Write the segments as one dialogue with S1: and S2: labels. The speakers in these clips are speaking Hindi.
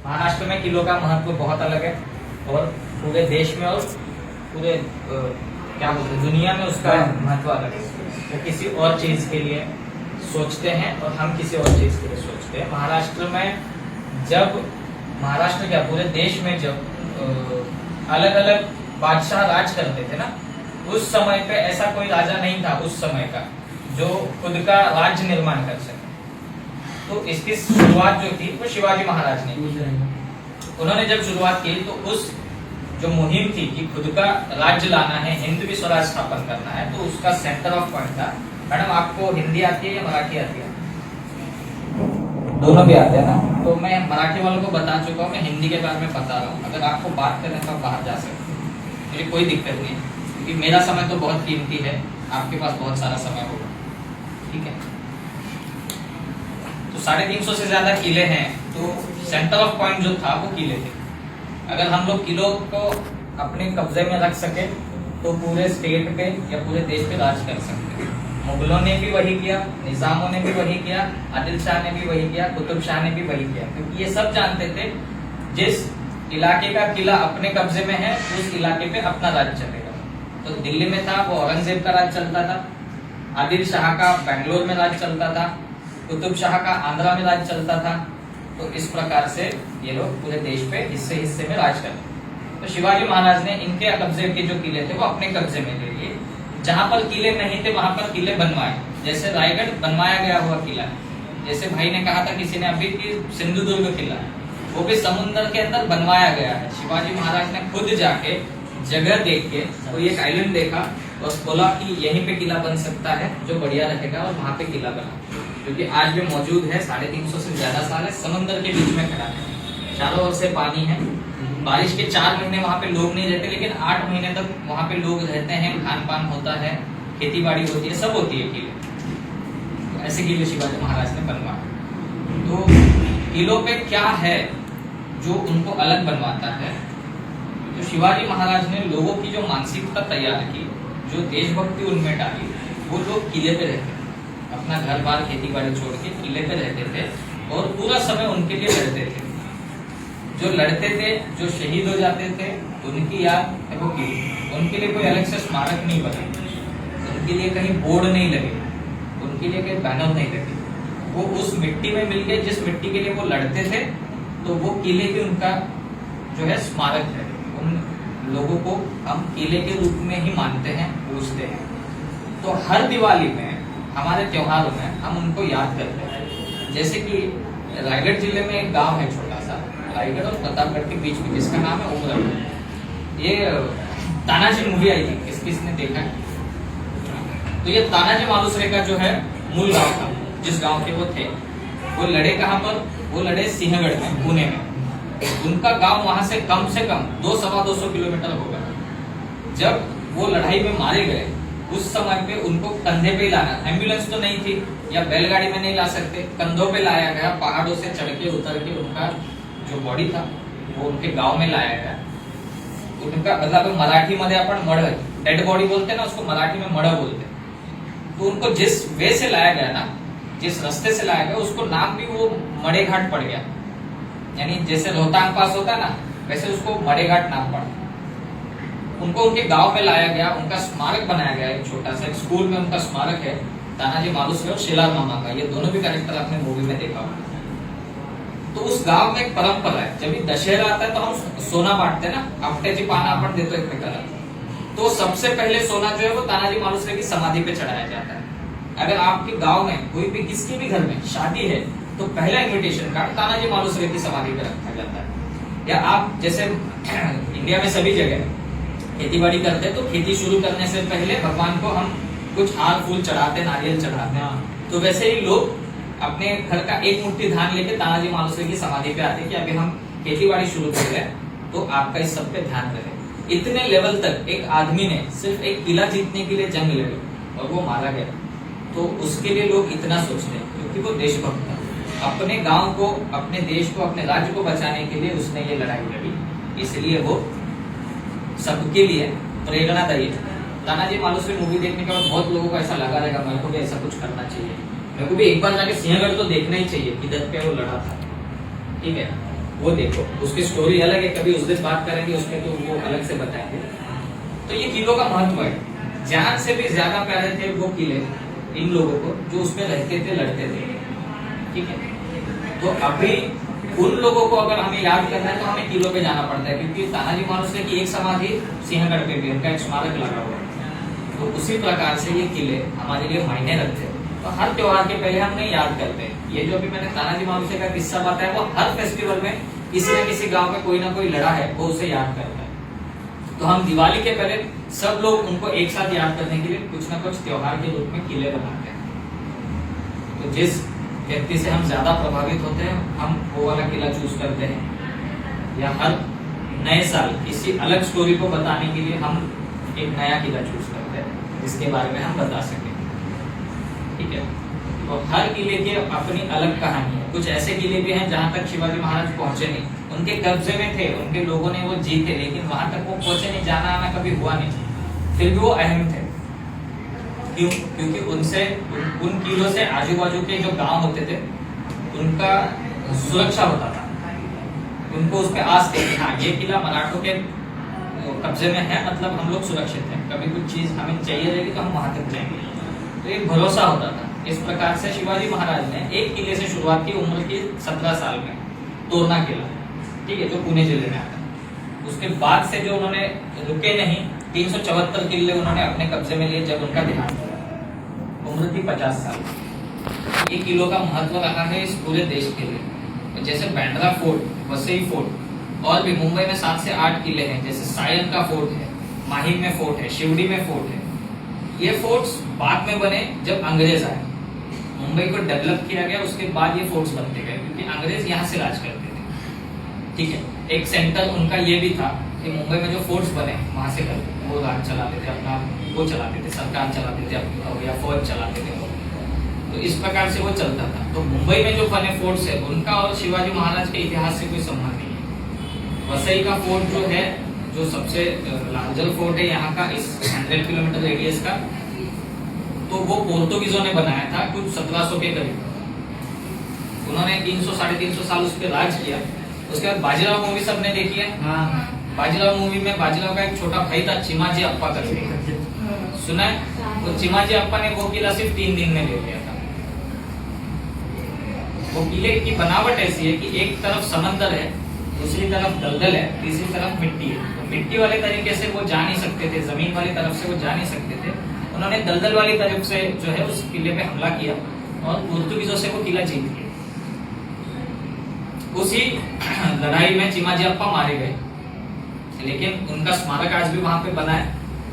S1: महाराष्ट्र में किलो का महत्व बहुत अलग है और पूरे देश में और पूरे क्या बोलते हैं दुनिया में उसका महत्व अलग है। वो किसी और चीज के लिए सोचते हैं और हम किसी और चीज के लिए सोचते हैं। महाराष्ट्र में जब महाराष्ट्र क्या पूरे देश में जब अलग अलग बादशाह राज करते थे ना, उस समय पे ऐसा कोई राजा नहीं था उस समय का जो खुद का राज्य निर्माण कर सके। तो इसकी शुरुआत जो थी वो शिवाजी महाराज ने की। उन्होंने जब शुरुआत की तो उस जो मुहिम थी कि खुद का राज्य लाना है, हिंदवी स्वराज स्थापन करना है, तो उसका सेंटर ऑफ पॉइंट था। मैडम आपको हिंदी आती है या मराठी आती है? दोनों भी आते हैं ना। तो मैं मराठी वालों को बता चुका हूँ, मैं हिंदी के बारे में बता रहा हूँ। अगर आपको बात करने तो आप बाहर जा सकते हैं, मुझे कोई दिक्कत नहीं है, क्योंकि मेरा समय तो बहुत कीमती है, आपके पास बहुत सारा समय होगा, ठीक है। तो 350 से ज्यादा किले हैं, तो सेंटर ऑफ पॉइंट जो था वो किले थे। अगर हम लोग किलों को अपने कब्जे में रख सके तो पूरे स्टेट पे या पूरे देश पे राज कर सकते हैं। मुगलों ने भी वही किया, निजामों ने भी वही किया, आदिल शाह ने भी वही किया, कुतुब शाह ने भी वही किया, क्योंकि ये सब जानते थे जिस इलाके का किला अपने कब्जे में है उस इलाके पे अपना राज चलेगा। तो दिल्ली में था वो औरंगजेब का राज चलता था, आदिल शाह का बेंगलोर में राज चलता था, कुतुब शाह का आंध्रा में राज चलता था। तो इस प्रकार से ये लोग पूरे देश पे हिस्से हिस्से में राज करते। तो शिवाजी महाराज ने इनके कब्जे के जो किले थे वो अपने कब्जे में ले लिए। जहां पर किले नहीं थे वहां पर किले बनवाए, जैसे रायगढ़ बनवाया गया हुआ किला, जैसे भाई ने कहा था किसी ने अभी कि सिंधुदुर्ग किला, वो भी समुद्र के अंदर बनवाया गया है। शिवाजी महाराज ने खुद जाके जगह देख के कोई एक आइलैंड देखा और बोला कि यहीं पे किला बन सकता है जो बढ़िया रहेगा, और वहां पे किला बना, क्योंकि आज भी मौजूद है। 350 से ज्यादा साल है, समुद्र के बीच में खड़ा है, चारों ओर से पानी है। बारिश के 4 महीने वहां पे लोग नहीं रहते, लेकिन 8 महीने तक वहां पे लोग रहते हैं, खान पान होता है, खेती बाड़ी होती है, सब होती है किले। तो ऐसे किले शिवाजी महाराज ने बनवाए। तो किलों पे क्या है जो उनको अलग बनवाता है? तो शिवाजी महाराज ने लोगों की जो मानसिकता तैयार की, जो देशभक्ति उनमें डाली, वो लोग किले पे रहते थे, अपना घर बार खेती बाड़ी छोड़ के किले पे रहते थे और पूरा समय उनके लिए लड़ते थे। जो लड़ते थे, जो शहीद हो जाते थे, उनकी याद है वो किले। उनके लिए कोई अलग से स्मारक नहीं बने, उनके लिए कहीं बोर्ड नहीं लगे, उनके लिए कोई बैनर नहीं लगे। वो उस मिट्टी में मिल गए जिस मिट्टी के लिए वो लड़ते थे, तो वो किले भी उनका जो है स्मारक है। उन लोगों को हम किले के रूप में ही मानते हैं, पूजते हैं। तो हर दिवाली में, हमारे त्योहारों में हम उनको याद करते हैं। जैसे कि रायगढ़ जिले में एक गांव है छोटा सा, रायगढ़ और प्रतापगढ़ के बीच में, जिसका नाम है उमरगढ़। ये तानाजी मूवी आई थी, किसने देखा है? तो ये तानाजी मालुसरे का जो है मूल गांव था, जिस गांव के वो थे। वो लड़े कहां पर? वो लड़े सिंहगढ़ में, पुणे में। उनका गांव वहां से कम 200-250 किलोमीटर होगा। जब वो लड़ाई में मारे गए, उस समय पे उनको कंधे पे ही लाना, एम्बुलेंस तो नहीं थी या बैलगाड़ी में नहीं ला सकते, कंधों पे लाया गया, पहाड़ों से चढ़ के उतर के उनका जो बॉडी था वो उनके गांव में लाया गया। उनका मतलब मराठी मध्ये अपन मड़, डेड बॉडी बोलते ना, उसको मराठी में मड़ बोलते। तो उनको जिस वे से लाया गया ना, जिस रास्ते से लाया गया, उसको नाम भी वो मड़े घाट पड़ गया। यानी जैसे रोहतांग पास होता है ना, वैसे उसको मड़े घाट नाम पड़ा। उनको उनके गांव में लाया गया, उनका स्मारक बनाया गया, एक छोटा सा, एक स्कूल में उनका स्मारक है, तानाजी मालुसरे और शिलार मामा का। ये दोनों भी कैरेक्टर आपने मूवी में देखा होगा। तो उस गांव में एक परंपरा है, जब भी दशहरा आता है तो हम सोना बांटते हैं ना, आपट्याची पाना आपण देतो एकमेकाला। तो सबसे पहले सोना जो है वो तानाजी मालुसरे की समाधि पे चढ़ाया जाता है। अगर आपके गांव में कोई भी, किसकी भी घर में शादी है, तो पहला इन्विटेशन कार्ड तानाजी मालुसरे की समाधि पे रखा जाता है। या आप जैसे इंडिया में सभी जगह खेती बाड़ी करते हैं, तो खेती शुरू करने से पहले भगवान को हम कुछ हार फूल चढ़ाते, नारियल चढ़ाते हैं। तो वैसे ही लोग अपने घर का एक मुट्ठी धान लेके तानाजी मालुसरे की समाधि पे आते कि अभी हम खेती बाड़ी शुरू कर रहे हैं, तो आपका इस सब पे ध्यान रहे। इतने लेवल तक एक आदमी ने सिर्फ एक किला जीतने के लिए जंग लड़ी और वो मारा गया। तो उसके लिए लोग इतना सोचते हैं, क्योंकि वो देशभक्त था। अपने गांव को, अपने देश को, अपने राज्य को बचाने के लिए उसने ये लड़ाई लड़ी, इसलिए वो सबके लिए प्रेरणादायी है। तानाजी मालुसरे मूवी देखने के बाद बहुत लोगों को ऐसा लगा रहेगा मेरे को भी ऐसा कुछ करना चाहिए, मेरे को भी एक बार जाके सिंहगढ़ तो देखना ही चाहिए, किधर पे वो लड़ा था, ठीक है। वो देखो, उसकी स्टोरी अलग है, कभी उस दिन बात करेंगे उसमें, तो वो अलग से बताएंगे। तो ये किलों का महत्व है। जान से भी ज्यादा प्यारे थे वो किले इन लोगों को जो उसमें रहते थे, लड़ते थे। ठीक है, तो अभी उन लोगों को अगर हमें याद करना है तो हमें किलों पे जाना पड़ता है, क्योंकि तानाजी मालुसरे की एक समाधि सिंहगढ़ पे भी, उनका एक स्मारक लगा हुआ है। तो उसी प्रकार से ये किले हमारे लिए मायने रखते हैं। तो हर त्योहार के पहले हम नहीं याद करते हैं। ये जो अभी मैंने तानाजी मालुसरे का किस्सा बताया, वो हर फेस्टिवल में किसी न किसी गांव में कोई ना कोई लड़ा है, वो उसे याद करता है। तो हम दिवाली के पहले सब लोग उनको एक साथ याद करने के लिए कुछ ना कुछ त्योहार के रूप में किले बनाते हैं। तो जिस व्यक्ति से हम ज्यादा प्रभावित होते हैं, हम वो वाला किला चूज करते हैं, या हर नए साल किसी अलग स्टोरी को बताने के लिए हम एक नया किला चूज करते हैं जिसके बारे में हम बता सकें। ठीक है, तो हर किले की अपनी अलग कहानी है। कुछ ऐसे किले भी हैं जहां तक शिवाजी महाराज पहुंचे नहीं, उनके कब्जे में थे, उनके लोगों ने वो जीते, लेकिन वहां तक वो पहुंचे नहीं, जाना आना कभी हुआ नहीं, फिर भी वो अहम थे। क्यों? क्योंकि उनसे उन किलों से आजू बाजू के जो गांव होते थे उनका सुरक्षा होता था, उनको उस पर आस थी कि हाँ ये किला मराठों के कब्जे में है, मतलब हम लोग सुरक्षित हैं, कभी कुछ चीज हमें चाहिए रहेगी तो हम वहां तक जाएंगे। तो एक भरोसा होता था। इस प्रकार से शिवाजी महाराज ने एक किले से शुरुआत की, उम्र की 17 साल में, तोरना किला, ठीक है, जो पुणे जिले में आता है। उसके बाद से जो उन्होंने रुके नहीं, 374 किले उन्होंने अपने कब्जे में लिए जब उनका देहांत हुआ, उम्र थी 50 साल। ये किलों का महत्व रहा है इस पूरे देश के लिए। जैसे बांद्रा फोर्ट, वसई फोर्ट, और भी मुंबई में 7 से 8 किले हैं, जैसे सायन का फोर्ट है, माहिम में फोर्ट है, शिवड़ी में फोर्ट है। ये फोर्ट्स बाद में बने जब अंग्रेज आए, मुंबई को डेवलप किया गया, उसके बाद ये फोर्ट्स बनते गए, क्योंकि अंग्रेज यहाँ से राज करते थे। ठीक है, एक सेंटर उनका ये भी था कि मुंबई में जो फोर्ट्स बने वहां से करते, वो राज चलाते थे, अपना वो चलाते थे, सरकार चलाते थे या फौज चलाते थे। तो इस प्रकार से वो चलता था। तो मुंबई में जो बने फोर्ट्स है उनका और शिवाजी महाराज के इतिहास से कोई संबंध नहीं है। वसई का फोर्ट जो है, जो सबसे लार्जर फोर्ट है यहाँ का, इस 100 किलोमीटर रेडियस का, तो वो पोर्तुगीजों ने बनाया था कुछ 1700 के करीब। उन्होंने 300 साढ़े 300 साल उस पर राज किया। उसके बाद बाजीराव मूवी सबने देखी है। बाजीराव मूवी में बाजीराव का एक छोटा भाई था, चिमाजी अप्पा करके, सुना है? तो चिमाजी अप्पा ने वो किला सिर्फ 3 दिन में ले लिया था। वो किले की बनावट ऐसी है कि एक तरफ समंदर है, दूसरी तरफ दलदल है, तीसरी तरफ मिट्टी है। तो मिट्टी वाले तरीके से वो जा नहीं सकते थे, जमीन वाली तरफ से वो जा नहीं सकते थे। उन्होंने दलदल वाली तरफ से जो है उस किले पे हमला किया और पोर्तुगीजों से वो किला जीत लिया। उसी लड़ाई में चिमाजी अप्पा मारे गए, लेकिन उनका स्मारक आज भी वहां पे बना है।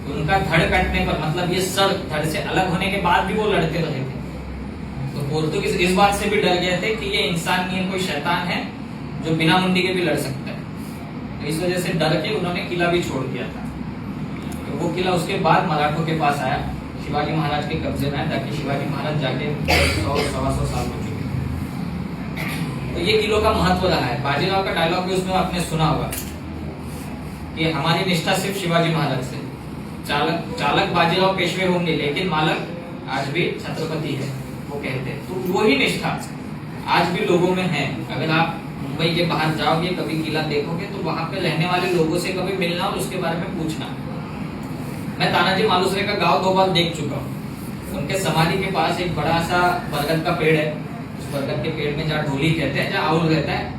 S1: उनका धड़ कटने पर, मतलब ये सर धड़ से अलग होने के बाद भी वो लड़ते रहे थे। तो पोर्तुगीज इस बात से भी डर गए थे कि ये इंसान नहीं है, कोई शैतान है जो बिना मुंडी के भी लड़ सकता है। तो इस वजह से डर के उन्होंने किला भी छोड़ दिया था। तो वो किला उसके बाद मराठों के पास आया, शिवाजी महाराज के कब्जे में आया, ताकि शिवाजी महाराज जाके 100-125 साल हो चुके। तो ये किलों का महत्व रहा है। बाजीराव का डायलॉग भी उसमें आपने सुना होगा कि हमारी निष्ठा सिर्फ शिवाजी महाराज से, चालक बाजीराव पेशवे होंगे लेकिन मालक आज भी छत्रपति है, वो कहते हैं। तो वही निष्ठा आज भी लोगों में है। अगर आप मुंबई के बाहर जाओगे, कभी किला देखोगे, तो वहां पे रहने वाले लोगों से कभी मिलना और उसके बारे में पूछना। मैं तानाजी मालुसरे का गांव 2 बार देख चुका हूँ। उनके समाधि के पास एक बड़ा सा बरगद का पेड़ है। उस बरगद के पेड़ में जहाँ ढोली कहते हैं, जहाँ आउल रहता है,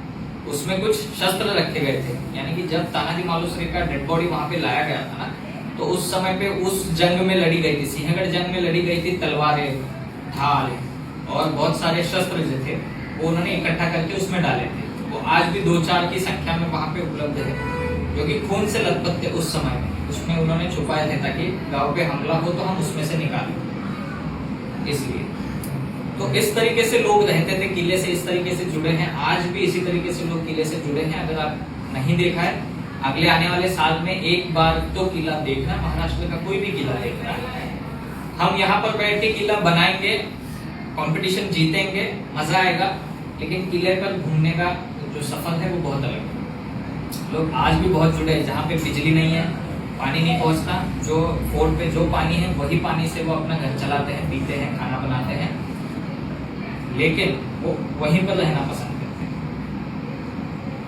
S1: उसमें कुछ शस्त्र रखे गए थे। यानी कि जब तानाजी मालुसरे का डेड बॉडी वहां पे लाया गया था ना, तो उस समय पे उस जंग में लड़ी गई थी, सिंहगढ़ जंग में लड़ी गई थी, तलवारें, ढाल और बहुत सारे शस्त्र जो थे वो उन्होंने इकट्ठा करके उसमें डाले थे। वो आज भी 2-4 की संख्या में वहां पे उपलब्ध है, जो कि खून से लथपथ थे उस समय में। उसमें उन्होंने छुपाए थे ताकि गांव पे हमला हो तो हम उसमें से निकालें। इसलिए तो इस तरीके से लोग रहते थे, किले से इस तरीके से जुड़े हैं। आज भी इसी तरीके से लोग किले से जुड़े हैं। अगर आप नहीं देखा है, अगले आने वाले साल में एक बार तो किला देखना, महाराष्ट्र का कोई भी किला देखना। हम यहाँ पर बैठ के किला बनाएंगे, कंपटीशन जीतेंगे, मजा आएगा, लेकिन किले पर घूमने का जो सफर है वो बहुत अलग है। लोग आज भी बहुत जुड़े हैं। जहाँ पे बिजली नहीं है, पानी नहीं पहुंचता, जो फोर्ट पे जो पानी है वही पानी से वो अपना घर चलाते हैं, पीते हैं, खाना बनाते हैं, लेकिन वो वहीं पर रहना पसंद करते हैं।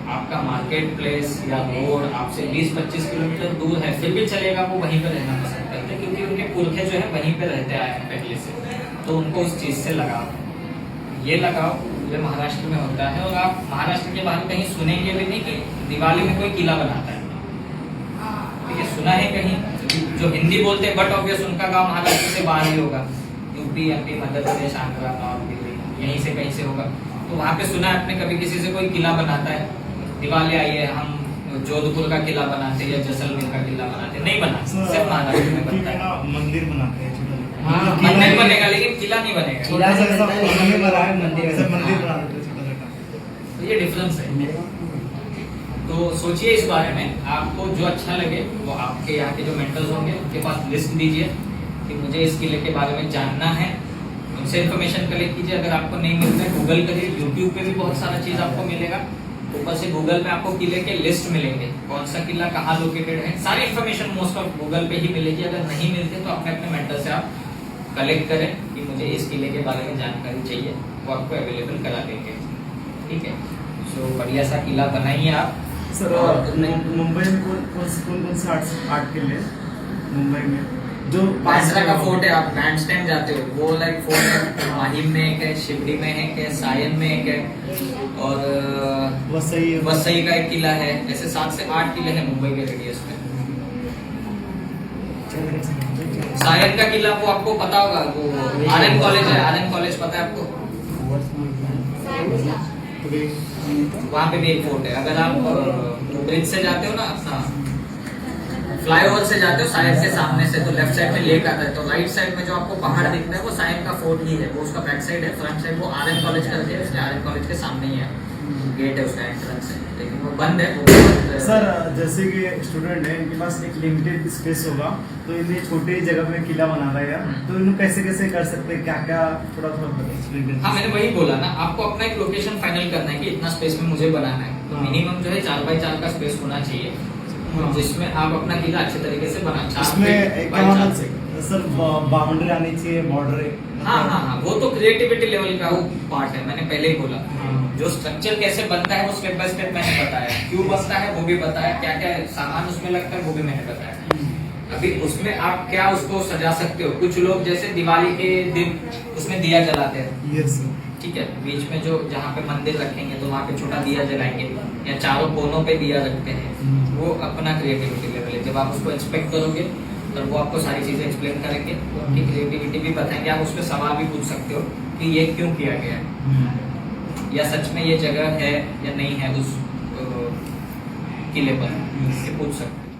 S1: आपका मार्केट प्लेस या रोड आपसे 20-25 किलोमीटर दूर है, फिर भी चलेगा, वो वहीं पर रहना पसंद करते हैं, क्योंकि उनके पुरखे जो है वहीं पे रहते आए हैं पहले से, तो उनको उस चीज से लगाव। ये लगाव पूरे महाराष्ट्र में होता है, और आप महाराष्ट्र के बाहर कहीं सुनेंगे भी नहीं कि दिवाली में कोई किला बनाता है, ठीक है, सुना है कहीं जो हिंदी बोलते हैं, बट ऑब्वियस उनका गांव महाराष्ट्र से बाहर ही होगा, UP, MP, Madhya Pradesh, Andhra, north, Delhi, यहीं से कहीं से होगा, तो वहां पे सुना है आपने कभी किसी से कोई किला बनाता है, दिवाली आई है हम जोधपुर का किला बनाते या जैसलमेर का किला बनाते, नहीं बनाते, सिर्फ महाराष्ट्र में बनता है।
S2: मंदिर बनाते हैं,
S1: हाँ, मंदिर बनेगा लेकिन किला नहीं बनेगा,
S2: छोटा सा ऐसा मंदिर बना है, मंदिर बना देते हैं छोटा छोटा,
S1: तो ये डिफरेंस है। तो सोचिए इस बारे में, आपको जो अच्छा लगे वो आपके यहाँ के जो मेंटर्स होंगे उनके पास लिस्ट दीजिए कि मुझे इस किले के बारे में जानना है, उनसे इन्फॉर्मेशन कलेक्ट कीजिए। अगर आपको नहीं मिलता है गूगल करिए, यूट्यूब पे भी बहुत सारा चीज आपको मिलेगा, ऊपर से गूगल में आपको किले के लिस्ट मिलेंगे, कौन सा किला कहाँ लोकेटेड है, सारी इन्फॉर्मेशन मोस्ट ऑफ गूगल पे ही मिलेगी। अगर नहीं मिलते तो अपने अपने मेंटर से आप कलेक्ट करें कि मुझे इस किले के बारे में जानकारी चाहिए, वो आपको अवेलेबल करा देंगे, ठीक है। सो बढ़िया सा किला बनाइए आप।
S2: सर मुंबई में कौन से आर्ट किले मुंबई में जो
S1: बांद्रा का फोर्ट है, आप बैंड स्टैंड जाते हो, वो लाइक फोर्ट है, माहिम में एक है, शिवड़ी में एक है, सायन में एक है, और वसई का एक किला है। ऐसे 7 से 8 किले हैं मुंबई के रेडियस में। सायन का किला वो आपको पता होगा, वो आरएन कॉलेज है, आरएन कॉलेज पता है आपको, वहाँ पे भी एक फोर्ट है। अगर आप ब्रिज से जाते हो ना, फ्लाईओवर से जाते हो सायन के सामने से, तो लेफ्ट साइड में लेक आता है, तो राइट साइड में जो आपको पहाड़ दिखता है वो सायन का फोर्ट ही है, वो उसका बैक साइड है। फ्रंट साइड वो आरएन कॉलेज करके है, इसलिए आरएन कॉलेज के सामने ही है, गेट है उसका, एंट्रेंस है, लेकिन वो बंद है। वो
S2: सर जैसे कि स्टूडेंट है, इनके पास एक लिमिटेड स्पेस होगा, तो इन्हें छोटी जगह में किला बनाना है, तो इन्हें कैसे कैसे कर सकते हैं, क्या क्या थोड़ा एक्सप्लेन।
S1: हाँ, मैंने वही बोला ना, आपको अपना एक लोकेशन फाइनल करना है कि इतना स्पेस में मुझे बनाना है, तो मिनिमम जो है 4x4 का स्पेस होना चाहिए, जिसमें आप अपना किला अच्छे तरीके से बना।
S2: सर बाउंड्री आनी चाहिए, बॉर्डर।
S1: हाँ हाँ हाँ, वो तो क्रिएटिविटी लेवल का वो पार्ट है, मैंने पहले ही बोला। जो स्ट्रक्चर कैसे बनता है वो स्टेप बाय स्टेप मैंने बताया, क्यों बनता है वो भी बताया, क्या क्या सामान उसमें लगता है वो भी मैंने बताया। अभी उसमें आप क्या उसको सजा सकते हो, कुछ लोग जैसे दिवाली के दिन उसमें दिया जलाते हैं,
S2: यस,
S1: ठीक है, बीच में जो जहाँ पे मंदिर रखेंगे तो वहाँ पे छोटा दिया जलाएंगे, या चारों कोनों पे दिया रखते हैं, वो अपना क्रिएटिविटी लेवल है। जब आप उसको इंस्पेक्ट करोगे तो वो आपको सारी चीजें एक्सप्लेन करेंगे, आपकी क्रिएटिविटी भी बताएंगे, आप उसमें सवाल भी पूछ सकते हो कि ये क्यों किया गया है, या सच में ये जगह है या नहीं है उस किले पर, ये पूछ सकते हो।